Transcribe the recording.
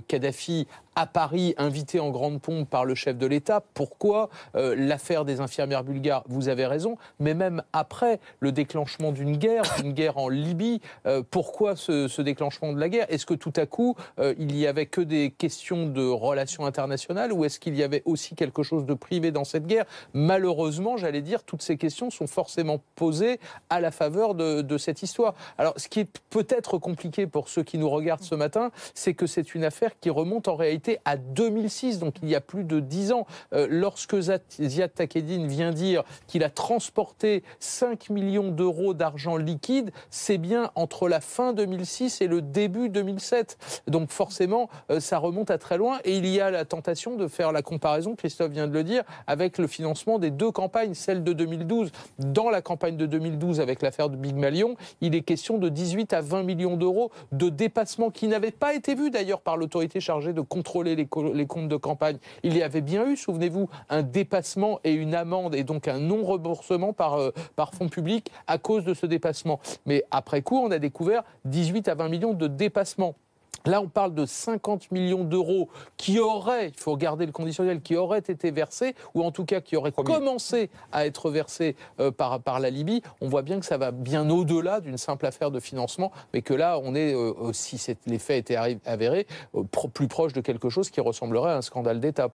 Kadhafi à Paris, invité en grande pompe par le chef de l'État. Pourquoi l'affaire des infirmières bulgares? Vous avez raison, mais même après le déclenchement d'une guerre en Libye, pourquoi ce déclenchement de la guerre? Est-ce que tout à coup, il n'y avait que des questions de relations internationales ou est-ce qu'il y avait aussi quelque chose de privé dans cette guerre? Malheureusement, j'allais dire, toutes ces questions sont forcément posées à la faveur de cette histoire. Alors, ce qui est peut-être compliqué pour ceux qui nous regardent ce matin, c'est que c'est une affaire qui remonte en réalité à 2006, donc il y a plus de 10 ans. Lorsque Ziad Takieddine vient dire qu'il a transporté 5 millions d'euros d'argent liquide, c'est bien entre la fin 2006 et le début 2007. Donc forcément, ça remonte à très loin. Et il y a la tentation de faire la comparaison, Christophe vient de le dire, avec le financement des deux campagnes, celle de 2012. Dans la campagne de 2012, avec l'affaire de Big Malion, il est question de 18 à 20 millions d'euros de dépassement qui n'avaient pas été vus d'ailleurs par l'autorité chargée de contrôler les comptes de campagne. Il y avait bien eu, souvenez-vous, un dépassement et une amende et donc un non-remboursement par fonds publics à cause de ce dépassement. Mais après coup, on a découvert 18 à 20 millions de dépassements. Là, on parle de 50 millions d'euros qui auraient, il faut regarder le conditionnel, qui auraient été versés, ou en tout cas qui auraient commencé à être versés par la Libye. On voit bien que ça va bien au-delà d'une simple affaire de financement, mais que là, on est, si les faits étaient avérés, plus proche de quelque chose qui ressemblerait à un scandale d'État.